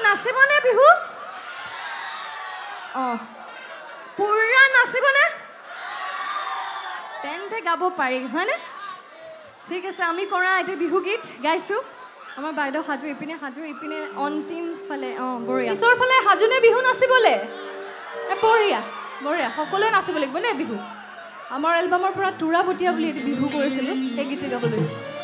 নাচিবনে বিহু পুৰা নাচিবনে তেন্তে গাব পাৰি হয়নে ঠিক আছে আমি কৰা এতিয়া বিহু গীত গাইছোঁ আমাৰ বাইদেউ সাজু ইপিনে অন্তিম ফালে বঢ়িয়া পিছৰ ফালে সাজুনে বিহু নাচিবলৈ বঢ়িয়া বঢ়িয়া সকলোৱে নাচিব লাগিব নে বিহু আমাৰ এলবামৰ পৰা তুৰা বটীয়া বুলি এটি বিহু কৰিছিলোঁ সেই গীতটো গাব লৈছোঁ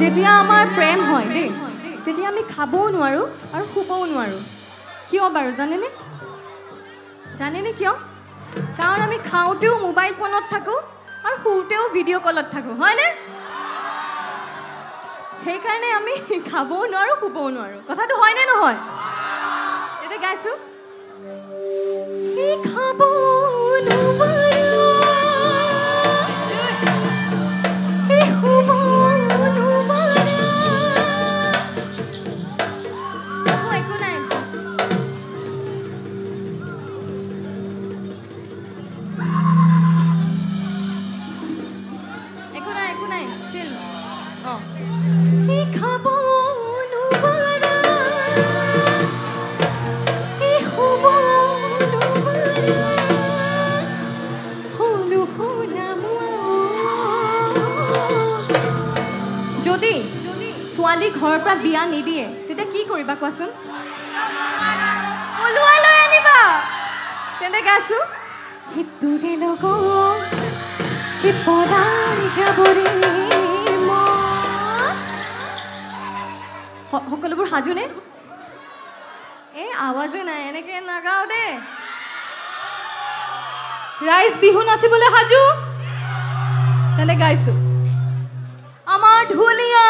যেতিয়া আমাৰ প্ৰেম হয় দেই তেতিয়া আমি খাবও নোৱাৰোঁ আৰু শুবও নোৱাৰোঁ কিয় বাৰু জানেনে কিয় কাৰণ আমি খাওঁতেও মোবাইল ফোনত থাকোঁ আৰু শুওঁতেও ভিডিঅ' কলত থাকোঁ হয়নে সেইকাৰণে আমি খাবও নোৱাৰোঁ শুবও নোৱাৰোঁ কথাটো হয়নে নহয় এতিয়া গাইছোঁ খাব ছোৱালী ঘৰৰ পৰা বিয়া নিদিয়ে তেতিয়া কি কৰিবা কোৱাচোন ওলোৱাই লৈ আনিবা তেন্তে গাইছোঁ সিটোৰে লগত কি পৰাই যাবৰে সকলোবোৰ সাজুনে এই আৱাজে নাই এনেকে নাগাওঁ দেই ৰাইজ বিহু নাচিবলৈ সাজু তেন্তে গাইছোঁ আমাৰ ঢুলীয়া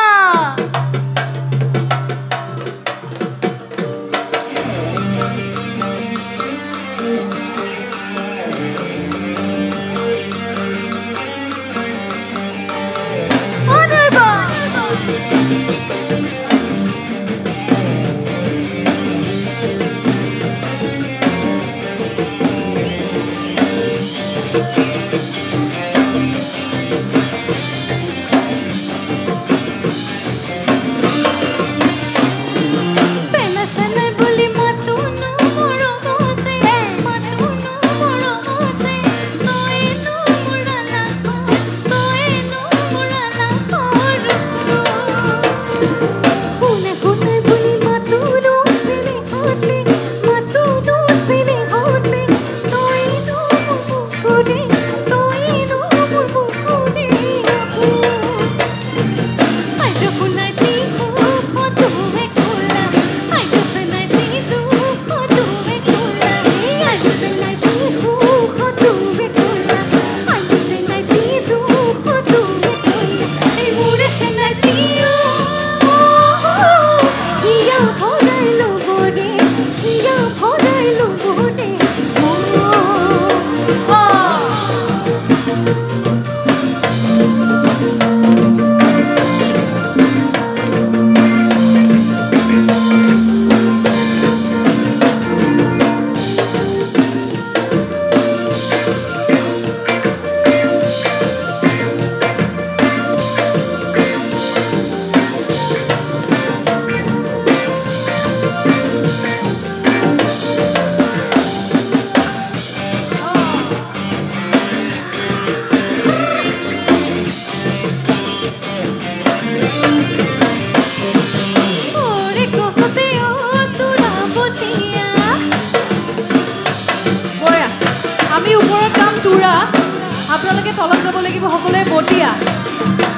আপোনালোকে তলত যাব লাগিব সকলোৱে বটিয়া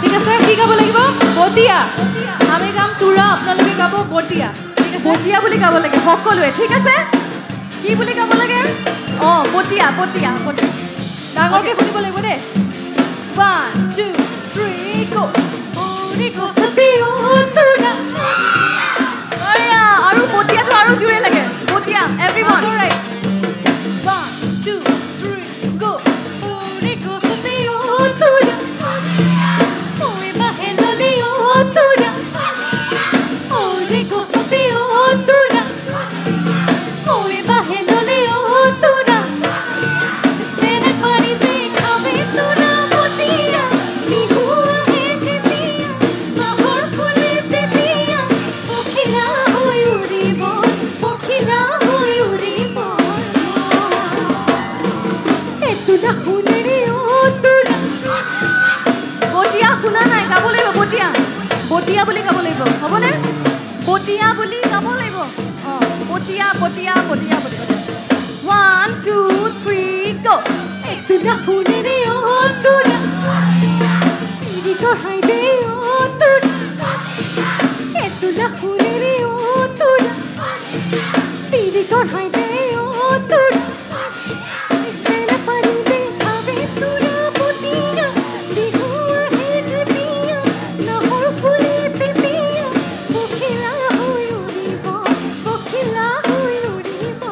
ঠিক আছে কি গাব লাগিব বটিয়া আমি গাম তুৰা আপোনালোকে গাব বটিয়া ঠিক আছে বটিয়া বুলি গাব লাগে সকলোৱে ঠিক আছে কি বুলি গাব লাগে বটিয়া বটিয়া বটিয়া ডাঙৰকৈ শুনিব লাগিব দেই 1 2 3 গো ওৰে গছতেও তুৰা আৰু বটিয়াটো আৰু জোৰে লাগে বটিয়া এভৰিৱান বটিয়া বুলি গাব লাগিব হ'বনে বটিয়া বুলি গাব লাগিব বটিয়া বটিয়া বটিয়া বটিয়া 1 2 3 go তুলা শুনে রে ও তুলা পিড়ি কহাই দে ও তুলা তুলা শুনে রে ও তুলা পিড়ি কহাই দে ও তুলা সেনা পানি দে আবে তুলা বটিয়া বিহুয়া হে জুটিয়া নহর ফুলে পিপিয়া পখিলা হই উড়িব পখিলা হই উড়িব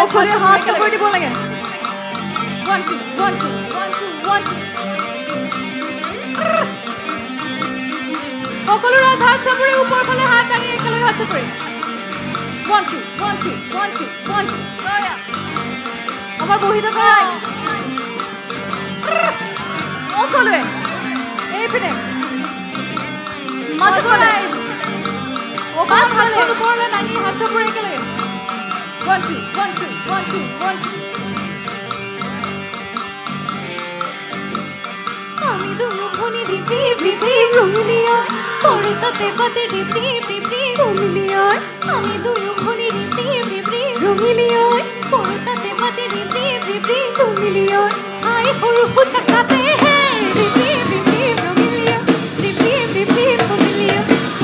সকলোৱে হাত চাপৰি দিব লাগে 1 2 1 2 1 2 1 2 সকলো ৰাজ হাত চাপৰি ওপৰ ফালে হাত দাঙি একেলগে হাত চাপৰি 1 2 1 2 1 2 1 2 গয়া আমাৰ বহি থকা সকলোৱে এইপিনে মাজফালে হাতখন ওপৰলৈ দাঙি হাত চাপৰি একেলগে 1 2 1 2 1 2 1 2 আমি দুনো ভনি দিপি দিপি রঙিলিয়া করতাতে পাতে দিপি দিপি রঙিলিয়া আমি দুনো ভনি দিপি দিপি রঙিলিয়া করতাতে পাতে দিপি দিপি রঙিলিয়া আই হরু হুতা কাতে হে দিপি দিপি রঙিলিয়া দিপি দিপি রঙিলিয়া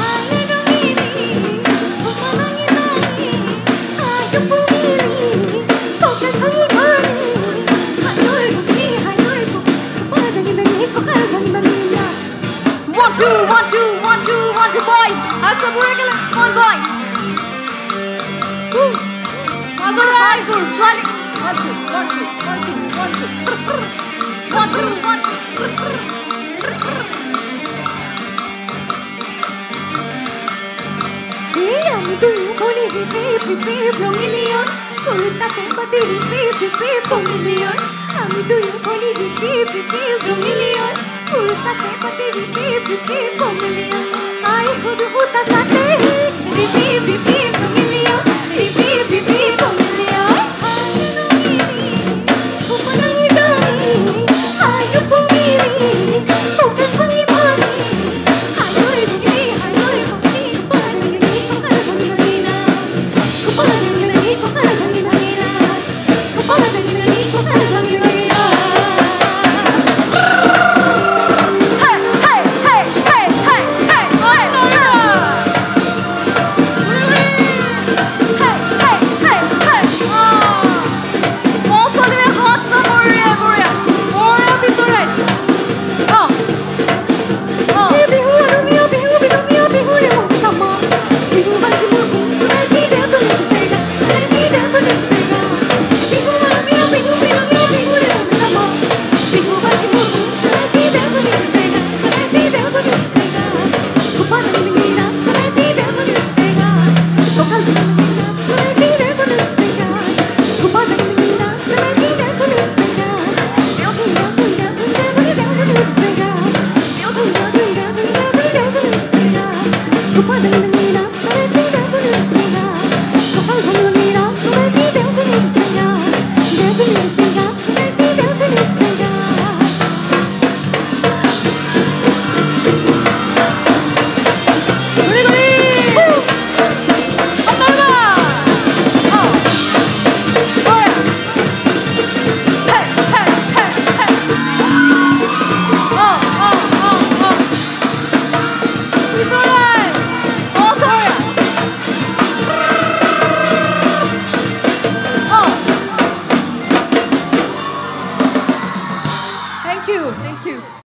আই রঙিলি ওমানি নানি আই পুমিলি কোকা খাই ঘরে হাই রঙি হাই রঙি ওদানি নানি কোকা রঙি নানি 1 2 1 2 1 2 1 2 boys হাত চাপৰি একেলগে on boys মাজৰ হাই ফুল ছোৱালী 1 2 1 2 1 2 1 2 1 2 1 আমি দুই ভনি দিপি দিপি রঙিলিয়া করতাতে পাতে দিপি দিপি রঙিলিয়া আমি দুই ভনি দিপি দিপি রঙিলিয়া করতাতে পাতে দিপি দিপি রঙিলিয়া আই হরু হুতা কাতে দিপি দিপি